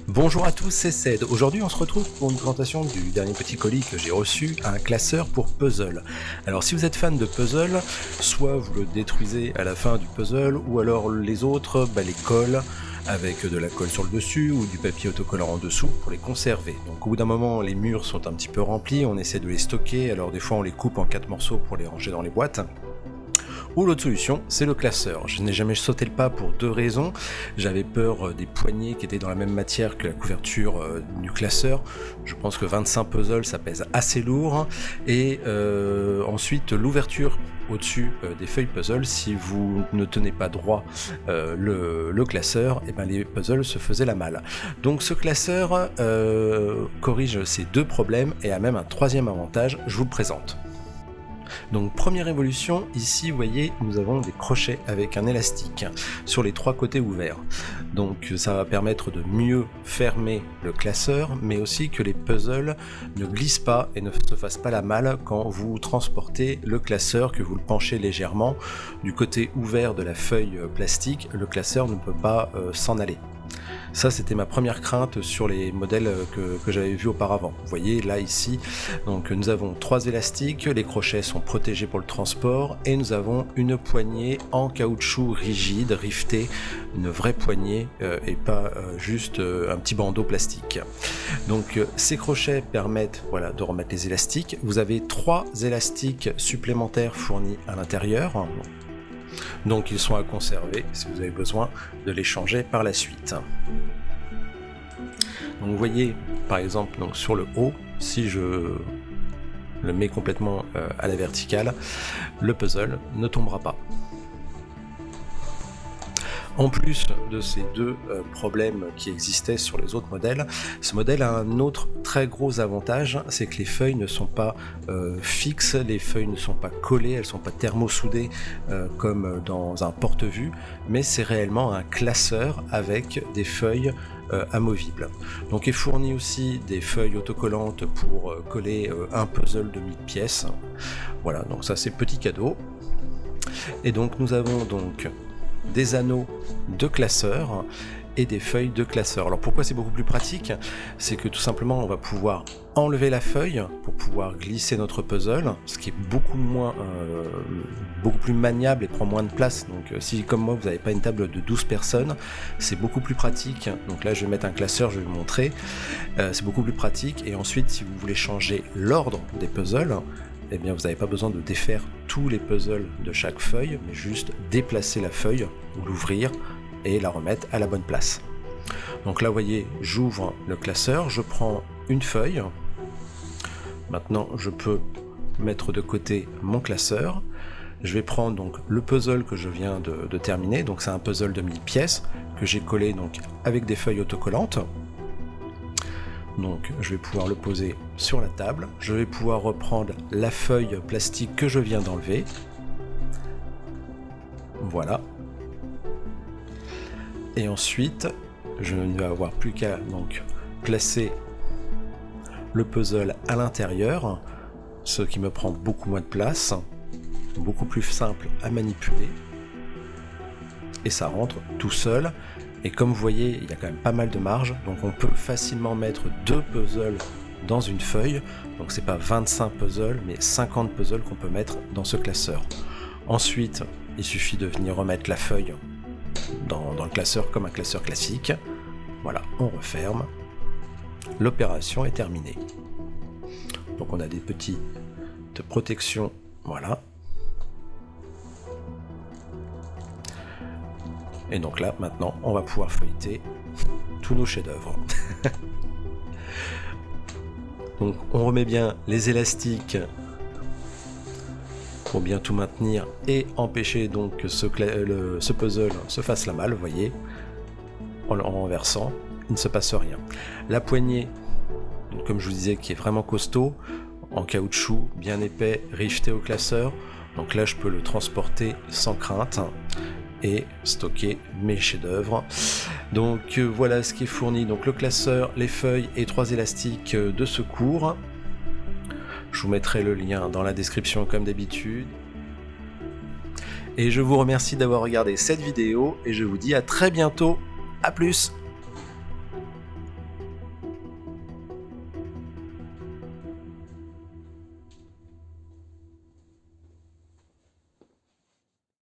Bonjour à tous, c'est Ced. Aujourd'hui, on se retrouve pour une présentation du dernier petit colis que j'ai reçu, un classeur pour puzzle. Alors, si vous êtes fan de puzzle, soit vous le détruisez à la fin du puzzle, ou alors les autres les collent avec de la colle sur le dessus ou du papier autocollant en dessous pour les conserver. Donc, au bout d'un moment, les murs sont un petit peu remplis, on essaie de les stocker, alors des fois on les coupe en 4 morceaux pour les ranger dans les boîtes. Ou l'autre solution, c'est le classeur. Je n'ai jamais sauté le pas pour deux raisons. J'avais peur des poignées qui étaient dans la même matière que la couverture du classeur. Je pense que 25 puzzles, ça pèse assez lourd. Et ensuite, l'ouverture au-dessus des feuilles puzzle, si vous ne tenez pas droit le classeur, et les puzzles se faisaient la malle. Donc ce classeur corrige ces deux problèmes et a même un troisième avantage, je vous le présente. Donc première évolution, ici vous voyez nous avons des crochets avec un élastique sur les trois côtés ouverts. Donc ça va permettre de mieux fermer le classeur, mais aussi que les puzzles ne glissent pas et ne se fassent pas la malle quand vous transportez le classeur, que vous le penchez légèrement. Du côté ouvert de la feuille plastique, le classeur ne peut pas s'en aller. Ça, c'était ma première crainte sur les modèles que j'avais vus auparavant. Vous voyez là ici, donc nous avons trois élastiques, les crochets sont protégés pour le transport et nous avons une poignée en caoutchouc rigide, rivetée, une vraie poignée et pas juste un petit bandeau plastique. Donc ces crochets permettent de remettre les élastiques. Vous avez trois élastiques supplémentaires fournis à l'intérieur. Donc ils sont à conserver si vous avez besoin de les changer par la suite. Donc vous voyez par exemple sur le haut, si je le mets complètement à la verticale, le puzzle ne tombera pas. En plus de ces deux problèmes qui existaient sur les autres modèles, ce modèle a un autre très gros avantage, c'est que les feuilles ne sont pas fixes, les feuilles ne sont pas collées, elles ne sont pas thermosoudées comme dans un porte-vue, mais c'est réellement un classeur avec des feuilles amovibles. Donc il fournit aussi des feuilles autocollantes pour coller un puzzle de 1000 pièces. Voilà, donc ça c'est petit cadeau. Et donc nous avons donc des anneaux de classeur et des feuilles de classeur. Alors pourquoi c'est beaucoup plus pratique? C'est que tout simplement on va pouvoir enlever la feuille pour pouvoir glisser notre puzzle, ce qui est beaucoup plus maniable et prend moins de place. Donc si comme moi vous n'avez pas une table de 12 personnes, c'est beaucoup plus pratique. Donc là je vais mettre un classeur, je vais vous montrer. C'est beaucoup plus pratique et ensuite si vous voulez changer l'ordre des puzzles, eh bien vous n'avez pas besoin de défaire tous les puzzles de chaque feuille, mais juste déplacer la feuille ou l'ouvrir et la remettre à la bonne place. Donc là vous voyez, j'ouvre le classeur, je prends une feuille. Maintenant je peux mettre de côté mon classeur. Je vais prendre donc le puzzle que je viens de terminer, donc c'est un puzzle de 1000 pièces que j'ai collé donc avec des feuilles autocollantes. Donc je vais pouvoir le poser sur la table, je vais pouvoir reprendre la feuille plastique que je viens d'enlever. Voilà. Et ensuite, je ne vais avoir plus qu'à donc placer le puzzle à l'intérieur, ce qui me prend beaucoup moins de place, beaucoup plus simple à manipuler. Et ça rentre tout seul. Et comme vous voyez, il y a quand même pas mal de marge, donc on peut facilement mettre deux puzzles dans une feuille. Donc c'est pas 25 puzzles, mais 50 puzzles qu'on peut mettre dans ce classeur. Ensuite, il suffit de venir remettre la feuille dans le classeur comme un classeur classique. Voilà, on referme. L'opération est terminée. Donc on a des petites protections, voilà. Et donc là, maintenant, on va pouvoir feuilleter tous nos chefs-d'œuvre. Donc on remet bien les élastiques pour bien tout maintenir et empêcher donc que ce puzzle se fasse la malle, vous voyez, en renversant, il ne se passe rien. La poignée, comme je vous disais, qui est vraiment costaud, en caoutchouc, bien épais, riveté au classeur. Donc là, je peux le transporter sans crainte et stocker mes chefs-d'œuvre. Donc voilà ce qui est fourni, donc le classeur, les feuilles et 3 élastiques de secours. Je vous mettrai le lien dans la description comme d'habitude. Et je vous remercie d'avoir regardé cette vidéo et je vous dis à très bientôt. À plus!